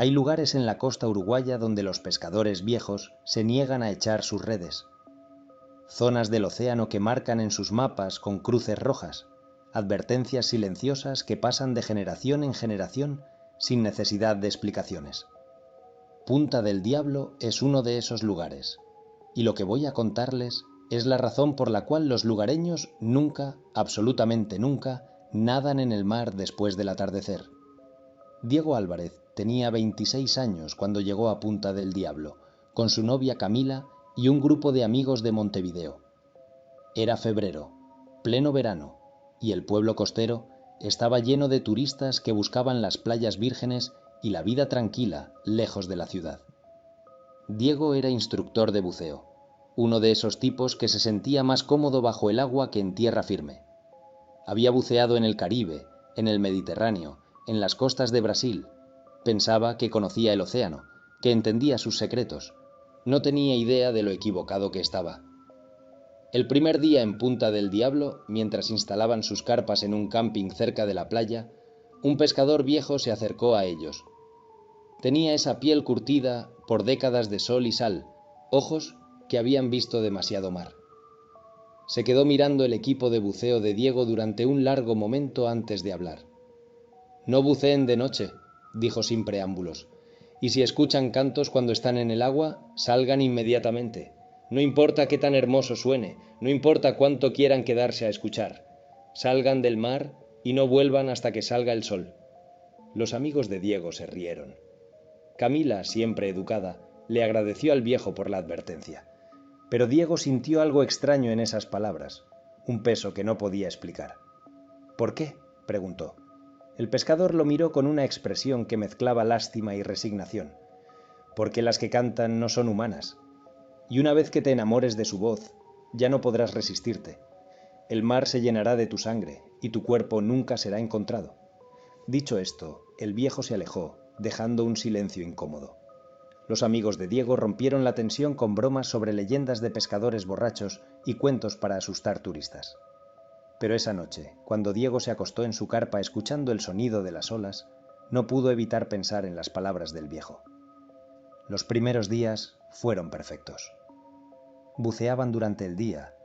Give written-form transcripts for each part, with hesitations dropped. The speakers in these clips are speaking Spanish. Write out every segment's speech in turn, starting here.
Hay lugares en la costa uruguaya donde los pescadores viejos se niegan a echar sus redes. Zonas del océano que marcan en sus mapas con cruces rojas, advertencias silenciosas que pasan de generación en generación sin necesidad de explicaciones. Punta del Diablo es uno de esos lugares, y lo que voy a contarles es la razón por la cual los lugareños nunca, absolutamente nunca, nadan en el mar después del atardecer. Diego Álvarez tenía 26 años cuando llegó a Punta del Diablo, con su novia Camila y un grupo de amigos de Montevideo. Era febrero, pleno verano, y el pueblo costero estaba lleno de turistas que buscaban las playas vírgenes y la vida tranquila lejos de la ciudad. Diego era instructor de buceo, uno de esos tipos que se sentía más cómodo bajo el agua que en tierra firme. Había buceado en el Caribe, en el Mediterráneo, en las costas de Brasil. Pensaba que conocía el océano, que entendía sus secretos. No tenía idea de lo equivocado que estaba. El primer día en Punta del Diablo, mientras instalaban sus carpas en un camping cerca de la playa, un pescador viejo se acercó a ellos. Tenía esa piel curtida por décadas de sol y sal, ojos que habían visto demasiado mar. Se quedó mirando el equipo de buceo de Diego durante un largo momento antes de hablar. «No buceen de noche», dijo sin preámbulos, «y si escuchan cantos cuando están en el agua, salgan inmediatamente. No importa qué tan hermoso suene, no importa cuánto quieran quedarse a escuchar. Salgan del mar y no vuelvan hasta que salga el sol». Los amigos de Diego se rieron. Camila, siempre educada, le agradeció al viejo por la advertencia. Pero Diego sintió algo extraño en esas palabras, un peso que no podía explicar. «¿Por qué?», preguntó. El pescador lo miró con una expresión que mezclaba lástima y resignación. «Porque las que cantan no son humanas. Y una vez que te enamores de su voz, ya no podrás resistirte. El mar se llenará de tu sangre y tu cuerpo nunca será encontrado». Dicho esto, el viejo se alejó, dejando un silencio incómodo. Los amigos de Diego rompieron la tensión con bromas sobre leyendas de pescadores borrachos y cuentos para asustar turistas. Pero esa noche, cuando Diego se acostó en su carpa escuchando el sonido de las olas, no pudo evitar pensar en las palabras del viejo. Los primeros días fueron perfectos. Buceaban durante el día,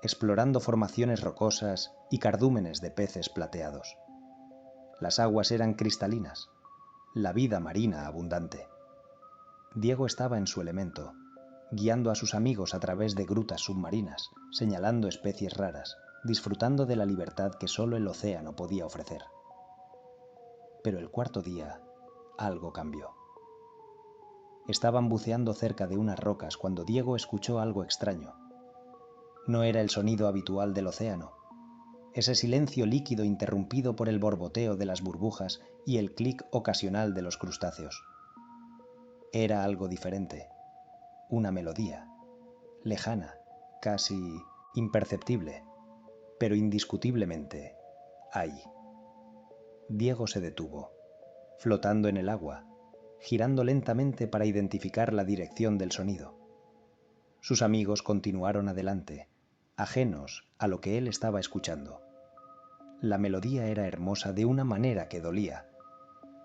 explorando formaciones rocosas y cardúmenes de peces plateados. Las aguas eran cristalinas, la vida marina abundante. Diego estaba en su elemento, guiando a sus amigos a través de grutas submarinas, señalando especies raras, disfrutando de la libertad que solo el océano podía ofrecer. Pero el cuarto día, algo cambió. Estaban buceando cerca de unas rocas cuando Diego escuchó algo extraño. No era el sonido habitual del océano, ese silencio líquido interrumpido por el borboteo de las burbujas y el clic ocasional de los crustáceos. Era algo diferente, una melodía, lejana, casi imperceptible, pero indiscutiblemente ahí. Diego se detuvo, flotando en el agua, girando lentamente para identificar la dirección del sonido. Sus amigos continuaron adelante, ajenos a lo que él estaba escuchando. La melodía era hermosa de una manera que dolía,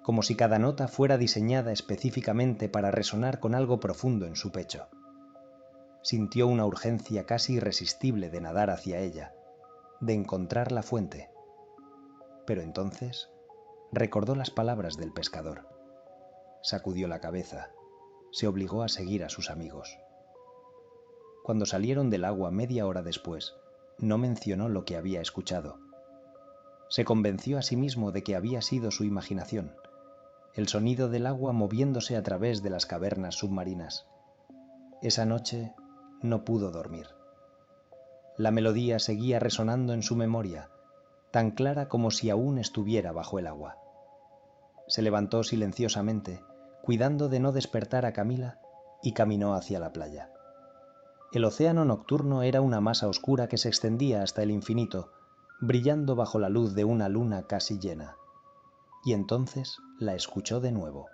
como si cada nota fuera diseñada específicamente para resonar con algo profundo en su pecho. Sintió una urgencia casi irresistible de nadar hacia ella, de encontrar la fuente. Pero entonces recordó las palabras del pescador. Sacudió la cabeza, se obligó a seguir a sus amigos. Cuando salieron del agua media hora después, no mencionó lo que había escuchado. Se convenció a sí mismo de que había sido su imaginación, el sonido del agua moviéndose a través de las cavernas submarinas. Esa noche no pudo dormir. La melodía seguía resonando en su memoria, tan clara como si aún estuviera bajo el agua. Se levantó silenciosamente, cuidando de no despertar a Camila, y caminó hacia la playa. El océano nocturno era una masa oscura que se extendía hasta el infinito, brillando bajo la luz de una luna casi llena. Y entonces la escuchó de nuevo.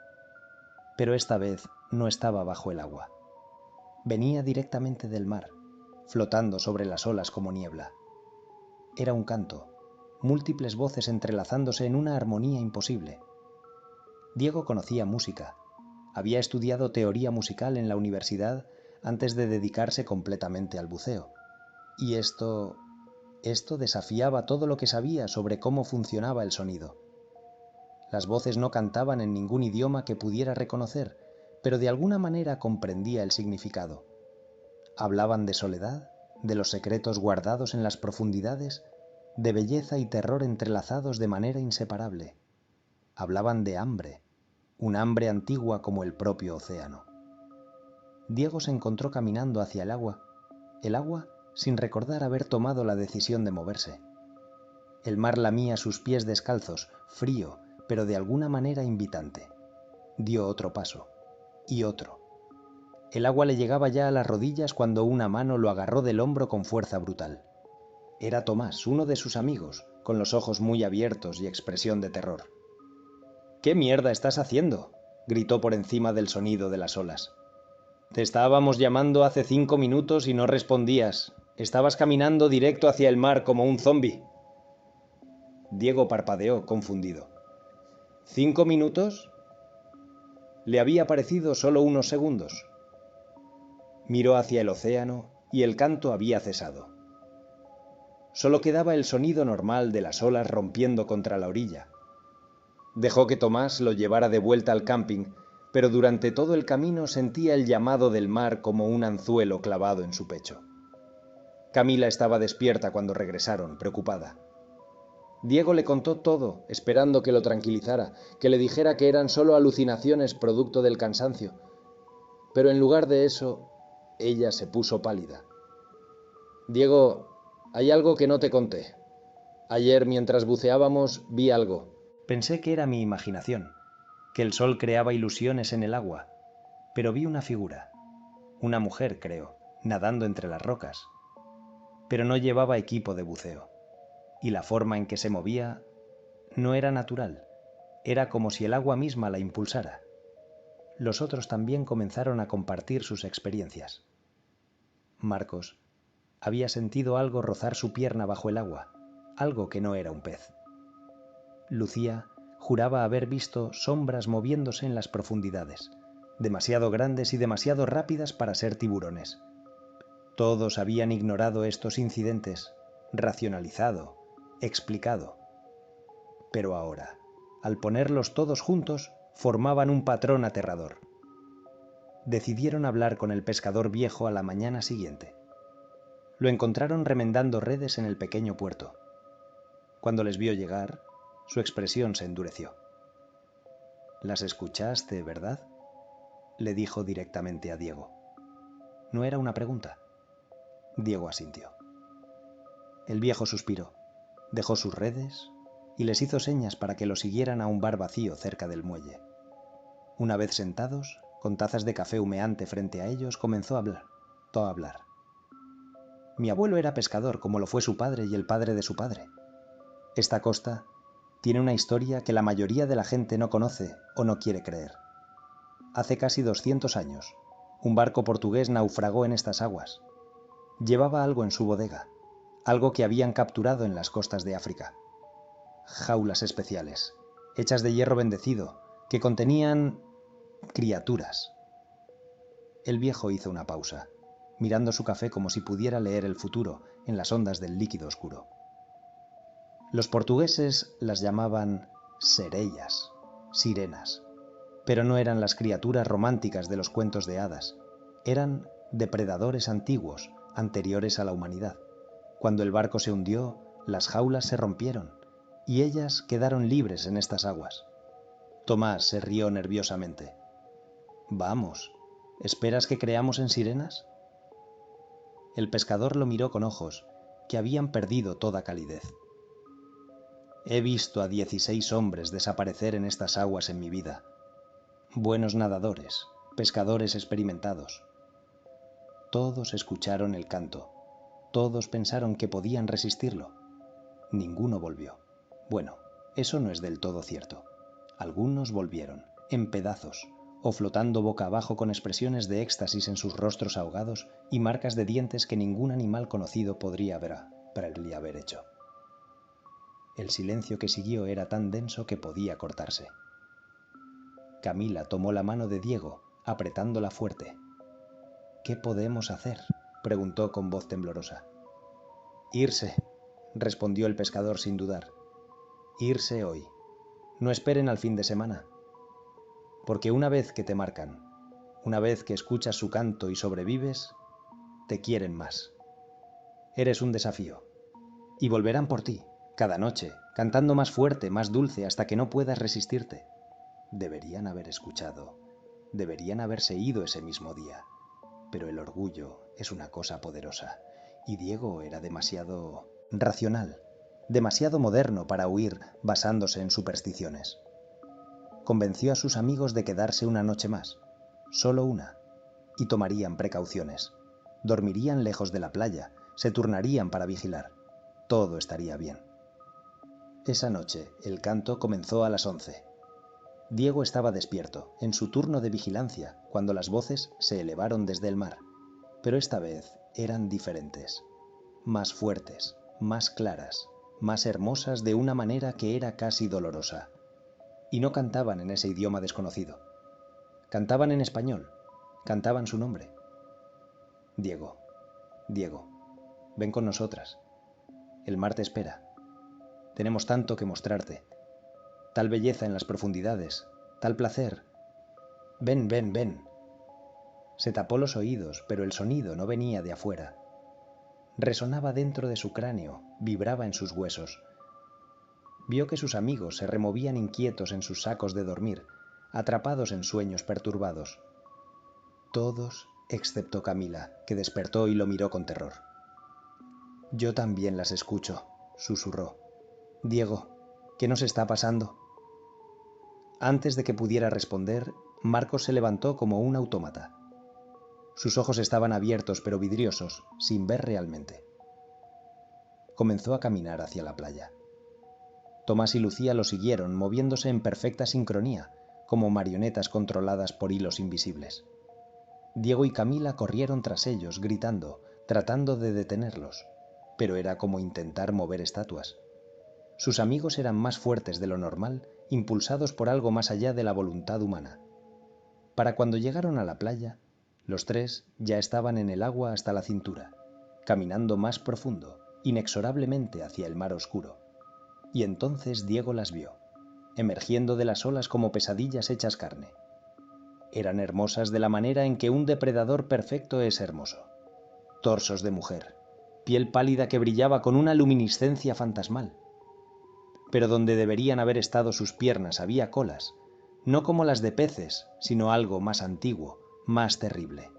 Pero esta vez no estaba bajo el agua. Venía directamente del mar, flotando sobre las olas como niebla. Era un canto, múltiples voces entrelazándose en una armonía imposible. Diego conocía música. Había estudiado teoría musical en la universidad antes de dedicarse completamente al buceo. Y esto desafiaba todo lo que sabía sobre cómo funcionaba el sonido. Las voces no cantaban en ningún idioma que pudiera reconocer, pero de alguna manera comprendía el significado. Hablaban de soledad, de los secretos guardados en las profundidades, de belleza y terror entrelazados de manera inseparable. Hablaban de hambre, un hambre antigua como el propio océano. Diego se encontró caminando hacia el agua sin recordar haber tomado la decisión de moverse. El mar lamía sus pies descalzos, frío, pero de alguna manera invitante. Dio otro paso, y otro. El agua le llegaba ya a las rodillas cuando una mano lo agarró del hombro con fuerza brutal. Era Tomás, uno de sus amigos, con los ojos muy abiertos y expresión de terror. «¿Qué mierda estás haciendo?», gritó por encima del sonido de las olas. «Te estábamos llamando hace 5 minutos y no respondías. Estabas caminando directo hacia el mar como un zombi». Diego parpadeó, confundido. ¿5 minutos? Le había parecido solo unos segundos. Miró hacia el océano y el canto había cesado. Solo quedaba el sonido normal de las olas rompiendo contra la orilla. Dejó que Tomás lo llevara de vuelta al camping, pero durante todo el camino sentía el llamado del mar como un anzuelo clavado en su pecho. Camila estaba despierta cuando regresaron, preocupada. Diego le contó todo, esperando que lo tranquilizara, que le dijera que eran solo alucinaciones producto del cansancio. Pero en lugar de eso, ella se puso pálida. «Diego, hay algo que no te conté. Ayer, mientras buceábamos, vi algo». Pensé que era mi imaginación, que el sol creaba ilusiones en el agua, pero vi una figura, una mujer, creo, nadando entre las rocas. Pero no llevaba equipo de buceo, y la forma en que se movía no era natural, era como si el agua misma la impulsara. Los otros también comenzaron a compartir sus experiencias. Marcos había sentido algo rozar su pierna bajo el agua, algo que no era un pez. Lucía juraba haber visto sombras moviéndose en las profundidades, demasiado grandes y demasiado rápidas para ser tiburones. Todos habían ignorado estos incidentes, racionalizado, explicado. Pero ahora, al ponerlos todos juntos, formaban un patrón aterrador. Decidieron hablar con el pescador viejo a la mañana siguiente. Lo encontraron remendando redes en el pequeño puerto. Cuando les vio llegar, su expresión se endureció. «Las escuchaste, ¿verdad?», le dijo directamente a Diego. No era una pregunta. Diego asintió. El viejo suspiró, dejó sus redes y les hizo señas para que lo siguieran a un bar vacío cerca del muelle. Una vez sentados, con tazas de café humeante frente a ellos, comenzó a hablar. «Mi abuelo era pescador, como lo fue su padre y el padre de su padre. Esta costa tiene una historia que la mayoría de la gente no conoce o no quiere creer. Hace casi 200 años, un barco portugués naufragó en estas aguas. Llevaba algo en su bodega, algo que habían capturado en las costas de África. Jaulas especiales, hechas de hierro bendecido, que contenían criaturas». El viejo hizo una pausa, mirando su café como si pudiera leer el futuro en las ondas del líquido oscuro. Los portugueses las llamaban sereias, sirenas, pero no eran las criaturas románticas de los cuentos de hadas. Eran depredadores antiguos, anteriores a la humanidad. Cuando el barco se hundió, las jaulas se rompieron y ellas quedaron libres en estas aguas. Tomás se rió nerviosamente. «Vamos, ¿esperas que creamos en sirenas?». El pescador lo miró con ojos que habían perdido toda calidez. «He visto a 16 hombres desaparecer en estas aguas en mi vida. Buenos nadadores, pescadores experimentados. Todos escucharon el canto. Todos pensaron que podían resistirlo. Ninguno volvió. Bueno, eso no es del todo cierto. Algunos volvieron, en pedazos, o flotando boca abajo con expresiones de éxtasis en sus rostros ahogados y marcas de dientes que ningún animal conocido podría haber hecho». El silencio que siguió era tan denso que podía cortarse. Camila tomó la mano de Diego, apretándola fuerte. «¿Qué podemos hacer?», preguntó con voz temblorosa. «Irse», respondió el pescador sin dudar. «Irse hoy. No esperen al fin de semana. Porque una vez que te marcan, una vez que escuchas su canto y sobrevives, te quieren más. Eres un desafío. Y volverán por ti, cada noche, cantando más fuerte, más dulce, hasta que no puedas resistirte. Deberían haber escuchado, deberían haberse ido ese mismo día. Pero el orgullo es una cosa poderosa, y Diego era demasiado racional, demasiado moderno para huir basándose en supersticiones. Convenció a sus amigos de quedarse una noche más, solo una, y tomarían precauciones. Dormirían lejos de la playa, se turnarían para vigilar. Todo estaría bien. Esa noche el canto comenzó a las 11. Diego estaba despierto, en su turno de vigilancia, cuando las voces se elevaron desde el mar, pero esta vez eran diferentes, más fuertes, más claras, más hermosas de una manera que era casi dolorosa. Y no cantaban en ese idioma desconocido. Cantaban en español, cantaban su nombre. Diego, Diego, ven con nosotras. El mar te espera. Tenemos tanto que mostrarte. Tal belleza en las profundidades, tal placer. Ven, ven, ven. Se tapó los oídos, pero el sonido no venía de afuera. Resonaba dentro de su cráneo, vibraba en sus huesos. Vio que sus amigos se removían inquietos en sus sacos de dormir, atrapados en sueños perturbados. Todos, excepto Camila, que despertó y lo miró con terror. «Yo también las escucho», susurró. «Diego, ¿qué nos está pasando?». Antes de que pudiera responder, Marcos se levantó como un autómata. Sus ojos estaban abiertos pero vidriosos, sin ver realmente. Comenzó a caminar hacia la playa. Tomás y Lucía lo siguieron, moviéndose en perfecta sincronía, como marionetas controladas por hilos invisibles. Diego y Camila corrieron tras ellos, gritando, tratando de detenerlos, pero era como intentar mover estatuas. Sus amigos eran más fuertes de lo normal, impulsados por algo más allá de la voluntad humana. Para cuando llegaron a la playa, los tres ya estaban en el agua hasta la cintura, caminando más profundo, inexorablemente hacia el mar oscuro. Y entonces Diego las vio, emergiendo de las olas como pesadillas hechas carne. Eran hermosas de la manera en que un depredador perfecto es hermoso. Torsos de mujer, piel pálida que brillaba con una luminiscencia fantasmal. Pero donde deberían haber estado sus piernas había colas, no como las de peces, sino algo más antiguo, más terrible.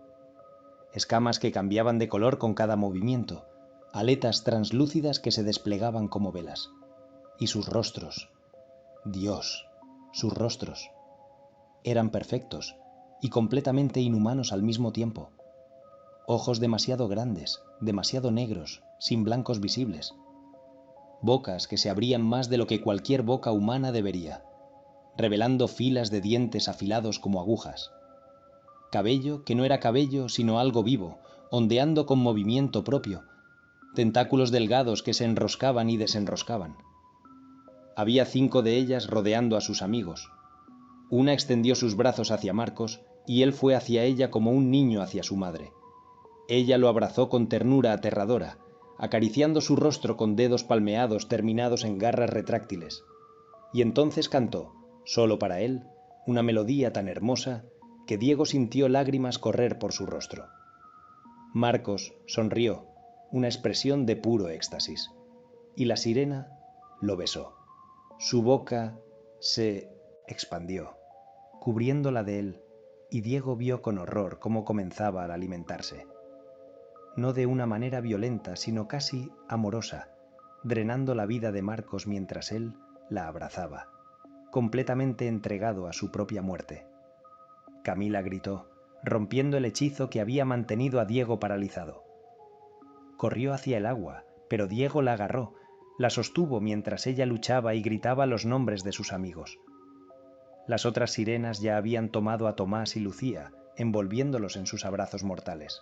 Escamas que cambiaban de color con cada movimiento, aletas translúcidas que se desplegaban como velas. Y sus rostros, Dios, sus rostros, eran perfectos y completamente inhumanos al mismo tiempo. Ojos demasiado grandes, demasiado negros, sin blancos visibles. Bocas que se abrían más de lo que cualquier boca humana debería, revelando filas de dientes afilados como agujas. Cabello que no era cabello sino algo vivo, ondeando con movimiento propio, tentáculos delgados que se enroscaban y desenroscaban. Había 5 de ellas rodeando a sus amigos. Una extendió sus brazos hacia Marcos y él fue hacia ella como un niño hacia su madre. Ella lo abrazó con ternura aterradora, acariciando su rostro con dedos palmeados terminados en garras retráctiles. Y entonces cantó, solo para él, una melodía tan hermosa que Diego sintió lágrimas correr por su rostro. Marcos sonrió, una expresión de puro éxtasis, y la sirena lo besó. Su boca se expandió, cubriéndola de él, y Diego vio con horror cómo comenzaba a alimentarse. No de una manera violenta, sino casi amorosa, drenando la vida de Marcos mientras él la abrazaba, completamente entregado a su propia muerte. Camila gritó, rompiendo el hechizo que había mantenido a Diego paralizado. Corrió hacia el agua, pero Diego la agarró, la sostuvo mientras ella luchaba y gritaba los nombres de sus amigos. Las otras sirenas ya habían tomado a Tomás y Lucía, envolviéndolos en sus abrazos mortales.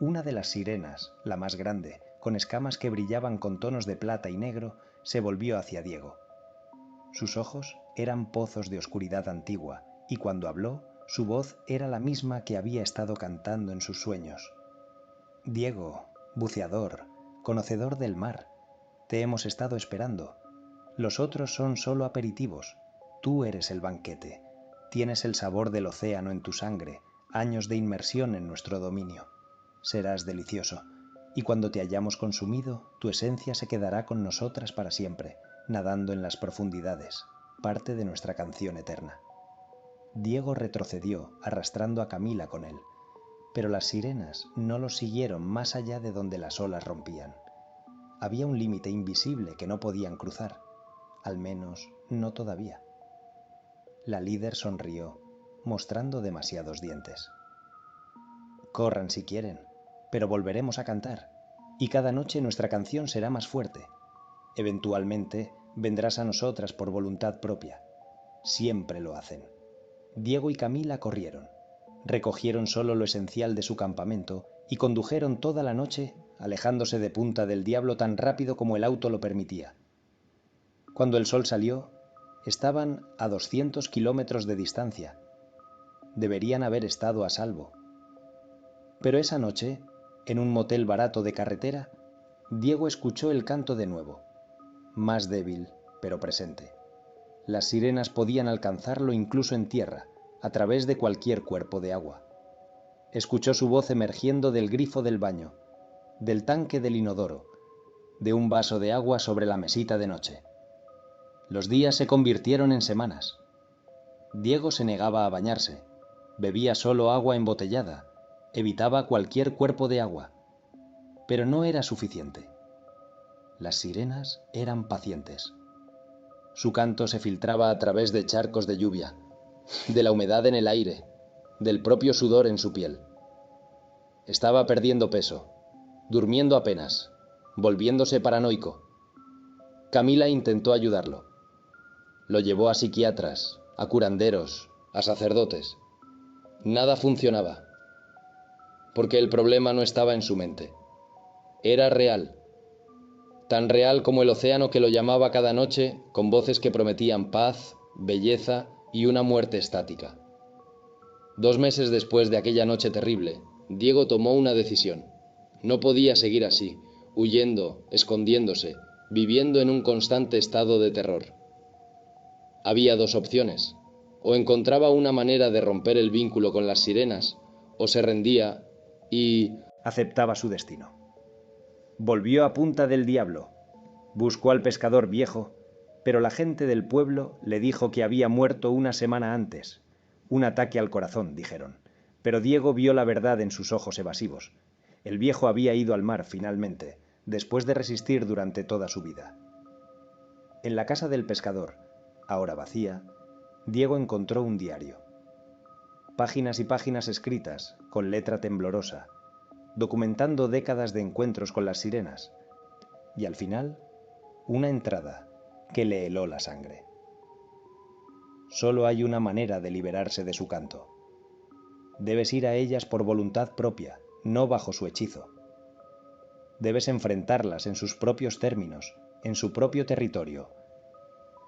Una de las sirenas, la más grande, con escamas que brillaban con tonos de plata y negro, se volvió hacia Diego. Sus ojos eran pozos de oscuridad antigua y cuando habló, su voz era la misma que había estado cantando en sus sueños. Diego, buceador, conocedor del mar, te hemos estado esperando. Los otros son solo aperitivos, tú eres el banquete, tienes el sabor del océano en tu sangre, años de inmersión en nuestro dominio. Serás delicioso, y cuando te hayamos consumido, tu esencia se quedará con nosotras para siempre, nadando en las profundidades, parte de nuestra canción eterna. Diego retrocedió, arrastrando a Camila con él, pero las sirenas no los siguieron más allá de donde las olas rompían. Había un límite invisible que no podían cruzar, al menos no todavía. La líder sonrió, mostrando demasiados dientes. Corran si quieren, pero volveremos a cantar, y cada noche nuestra canción será más fuerte. Eventualmente vendrás a nosotras por voluntad propia. Siempre lo hacen. Diego y Camila corrieron. Recogieron solo lo esencial de su campamento y condujeron toda la noche, alejándose de Punta del Diablo tan rápido como el auto lo permitía. Cuando el sol salió, estaban a 200 kilómetros de distancia. Deberían haber estado a salvo. Pero esa noche, en un motel barato de carretera, Diego escuchó el canto de nuevo, más débil, pero presente. Las sirenas podían alcanzarlo incluso en tierra, a través de cualquier cuerpo de agua. Escuchó su voz emergiendo del grifo del baño, del tanque del inodoro, de un vaso de agua sobre la mesita de noche. Los días se convirtieron en semanas. Diego se negaba a bañarse, bebía solo agua embotellada, evitaba cualquier cuerpo de agua. Pero no era suficiente. Las sirenas eran pacientes. Su canto se filtraba a través de charcos de lluvia, de la humedad en el aire, del propio sudor en su piel. Estaba perdiendo peso, durmiendo apenas, volviéndose paranoico. Camila intentó ayudarlo. Lo llevó a psiquiatras, a curanderos, a sacerdotes. Nada funcionaba, porque el problema no estaba en su mente. Era real. Tan real como el océano que lo llamaba cada noche con voces que prometían paz, belleza y una muerte estática. 2 meses después de aquella noche terrible, Diego tomó una decisión. No podía seguir así, huyendo, escondiéndose, viviendo en un constante estado de terror. Había 2 opciones. O encontraba una manera de romper el vínculo con las sirenas, o se rendía y aceptaba su destino. Volvió a Punta del Diablo, buscó al pescador viejo, pero la gente del pueblo le dijo que había muerto una semana antes. Un ataque al corazón, dijeron, pero Diego vio la verdad en sus ojos evasivos. El viejo había ido al mar finalmente, después de resistir durante toda su vida. En la casa del pescador, ahora vacía, Diego encontró un diario. Páginas y páginas escritas, con letra temblorosa, documentando décadas de encuentros con las sirenas, y al final, una entrada que le heló la sangre. Solo hay una manera de liberarse de su canto. Debes ir a ellas por voluntad propia, no bajo su hechizo. Debes enfrentarlas en sus propios términos, en su propio territorio,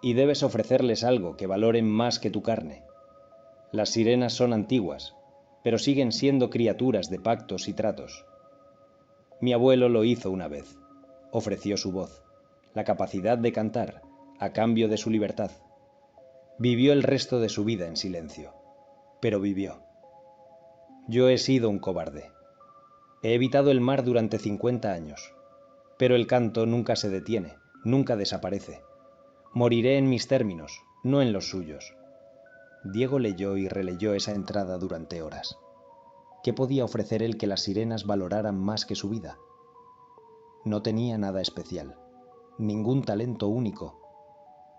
y debes ofrecerles algo que valoren más que tu carne. Las sirenas son antiguas, pero siguen siendo criaturas de pactos y tratos. Mi abuelo lo hizo una vez. Ofreció su voz, la capacidad de cantar, a cambio de su libertad. Vivió el resto de su vida en silencio, pero vivió. Yo he sido un cobarde. He evitado el mar durante 50 años, pero el canto nunca se detiene, nunca desaparece. Moriré en mis términos, no en los suyos. Diego leyó y releyó esa entrada durante horas. ¿Qué podía ofrecer él que las sirenas valoraran más que su vida? No tenía nada especial, ningún talento único.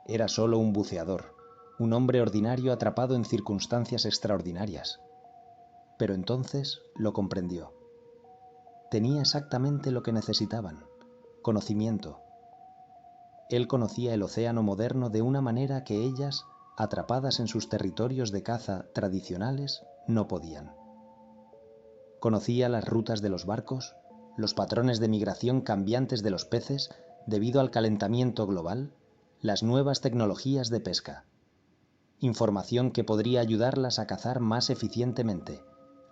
Era solo un buceador, un hombre ordinario atrapado en circunstancias extraordinarias. Pero entonces lo comprendió. Tenía exactamente lo que necesitaban: conocimiento. Él conocía el océano moderno de una manera que ellas, atrapadas en sus territorios de caza tradicionales, no podían. Conocía las rutas de los barcos, los patrones de migración cambiantes de los peces debido al calentamiento global, las nuevas tecnologías de pesca. información que podría ayudarlas a cazar más eficientemente,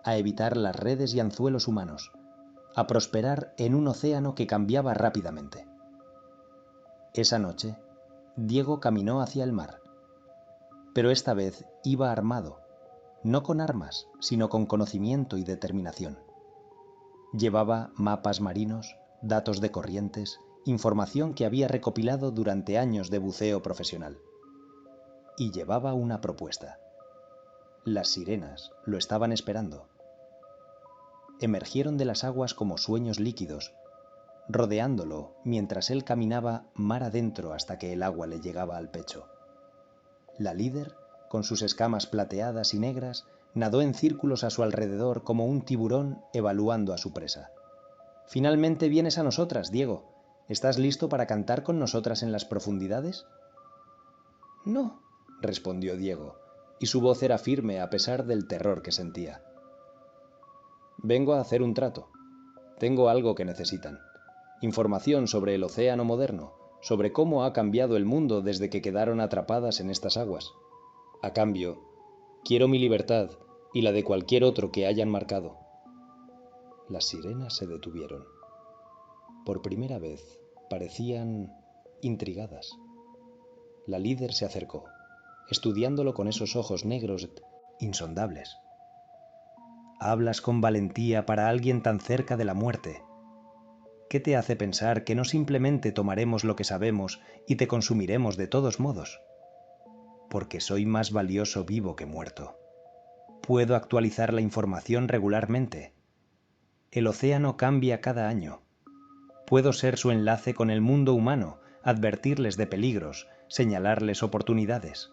a evitar las redes y anzuelos humanos, a prosperar en un océano que cambiaba rápidamente. Esa noche, Diego caminó hacia el mar, pero esta vez iba armado, no con armas, sino con conocimiento y determinación. Llevaba mapas marinos, datos de corrientes, información que había recopilado durante años de buceo profesional. Y llevaba una propuesta. Las sirenas lo estaban esperando. Emergieron de las aguas como sueños líquidos, rodeándolo mientras él caminaba mar adentro hasta que el agua le llegaba al pecho. La líder, con sus escamas plateadas y negras, nadó en círculos a su alrededor como un tiburón evaluando a su presa. «Finalmente vienes a nosotras, Diego. ¿Estás listo para cantar con nosotras en las profundidades?» «No», respondió Diego, y su voz era firme a pesar del terror que sentía. «Vengo a hacer un trato. Tengo algo que necesitan. Información sobre el océano moderno, sobre cómo ha cambiado el mundo desde que quedaron atrapadas en estas aguas. A cambio, quiero mi libertad y la de cualquier otro que hayan marcado». Las sirenas se detuvieron. Por primera vez, parecían intrigadas. La líder se acercó, estudiándolo con esos ojos negros insondables. «Hablas con valentía para alguien tan cerca de la muerte. ¿Qué te hace pensar que no simplemente tomaremos lo que sabemos y te consumiremos de todos modos? Porque soy más valioso vivo que muerto. Puedo actualizar la información regularmente. El océano cambia cada año. Puedo ser su enlace con el mundo humano, advertirles de peligros, señalarles oportunidades.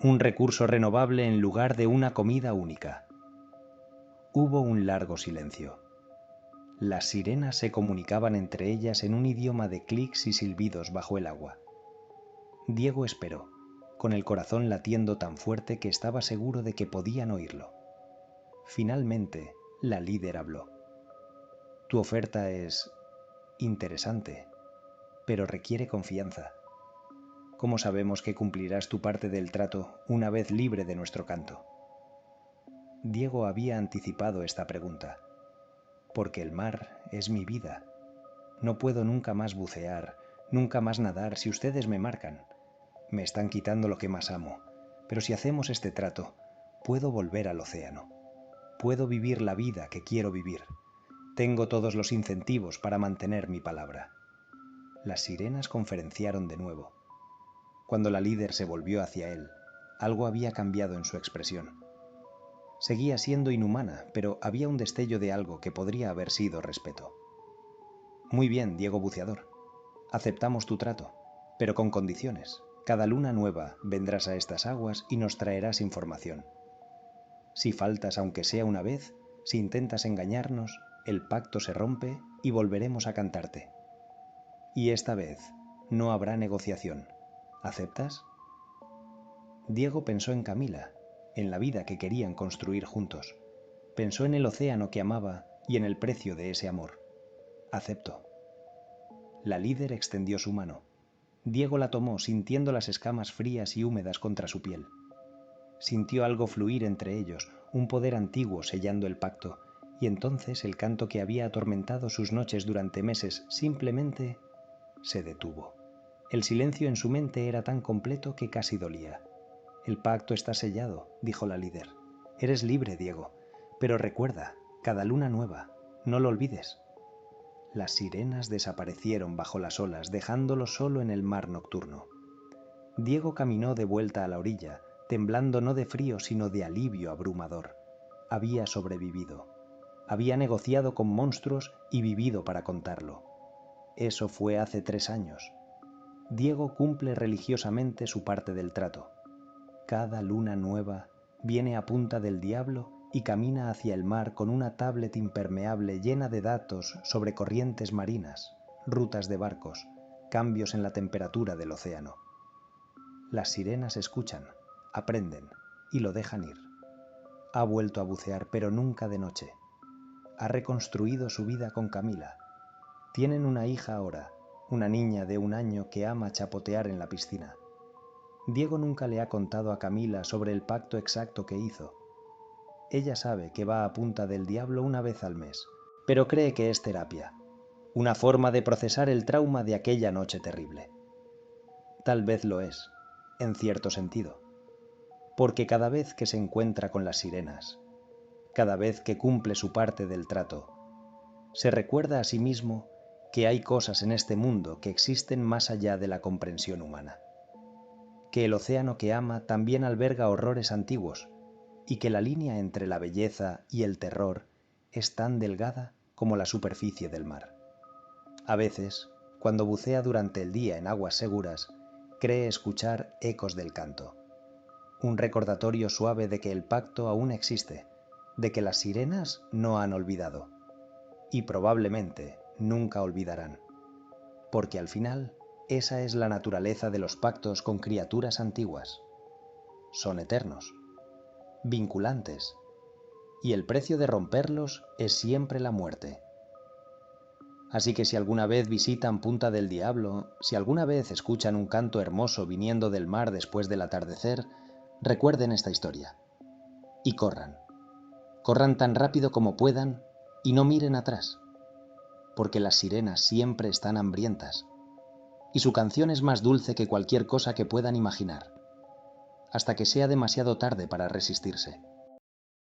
Un recurso renovable en lugar de una comida única». Hubo un largo silencio. Las sirenas se comunicaban entre ellas en un idioma de clics y silbidos bajo el agua. Diego esperó, con el corazón latiendo tan fuerte que estaba seguro de que podían oírlo. Finalmente, la líder habló. «Tu oferta es interesante, pero requiere confianza. ¿Cómo sabemos que cumplirás tu parte del trato una vez libre de nuestro canto?» Diego había anticipado esta pregunta. «Porque el mar es mi vida. No puedo nunca más bucear, nunca más nadar si ustedes me marcan. Me están quitando lo que más amo, pero si hacemos este trato, puedo volver al océano. Puedo vivir la vida que quiero vivir. Tengo todos los incentivos para mantener mi palabra». Las sirenas conferenciaron de nuevo. Cuando la líder se volvió hacia él, algo había cambiado en su expresión. Seguía siendo inhumana, pero había un destello de algo que podría haber sido respeto. «Muy bien, Diego buceador. Aceptamos tu trato, pero con condiciones. Cada luna nueva vendrás a estas aguas y nos traerás información. Si faltas aunque sea una vez, si intentas engañarnos, el pacto se rompe y volveremos a cantarte. Y esta vez no habrá negociación. ¿Aceptas?» Diego pensó en Camila, en la vida que querían construir juntos. Pensó en el océano que amaba y en el precio de ese amor. Aceptó. La líder extendió su mano. Diego la tomó sintiendo las escamas frías y húmedas contra su piel. Sintió algo fluir entre ellos, un poder antiguo sellando el pacto, y entonces el canto que había atormentado sus noches durante meses simplemente se detuvo. El silencio en su mente era tan completo que casi dolía. «El pacto está sellado», dijo la líder. «Eres libre, Diego. Pero recuerda, cada luna nueva, no lo olvides». Las sirenas desaparecieron bajo las olas, dejándolo solo en el mar nocturno. Diego caminó de vuelta a la orilla, temblando no de frío sino de alivio abrumador. Había sobrevivido. Había negociado con monstruos y vivido para contarlo. Eso fue hace 3 años. Diego cumple religiosamente su parte del trato. Cada luna nueva viene a punta del diablo y camina hacia el mar con una tablet impermeable llena de datos sobre corrientes marinas, rutas de barcos, cambios en la temperatura del océano. Las sirenas escuchan, aprenden y lo dejan ir. Ha vuelto a bucear, pero nunca de noche. Ha reconstruido su vida con Camila. Tienen una hija ahora, una niña de 1 año que ama chapotear en la piscina. Diego nunca le ha contado a Camila sobre el pacto exacto que hizo. Ella sabe que va a punta del diablo una vez al mes, pero cree que es terapia, una forma de procesar el trauma de aquella noche terrible. Tal vez lo es, en cierto sentido, porque cada vez que se encuentra con las sirenas, cada vez que cumple su parte del trato, se recuerda a sí mismo que hay cosas en este mundo que existen más allá de la comprensión humana, que el océano que ama también alberga horrores antiguos y que la línea entre la belleza y el terror es tan delgada como la superficie del mar. A veces, cuando bucea durante el día en aguas seguras, cree escuchar ecos del canto, un recordatorio suave de que el pacto aún existe, de que las sirenas no han olvidado, y probablemente nunca olvidarán, porque al final esa es la naturaleza de los pactos con criaturas antiguas. Son eternos, vinculantes, y el precio de romperlos es siempre la muerte. Así que si alguna vez visitan Punta del Diablo, si alguna vez escuchan un canto hermoso viniendo del mar después del atardecer, recuerden esta historia. Y corran. Corran tan rápido como puedan y no miren atrás, porque las sirenas siempre están hambrientas, y su canción es más dulce que cualquier cosa que puedan imaginar, hasta que sea demasiado tarde para resistirse.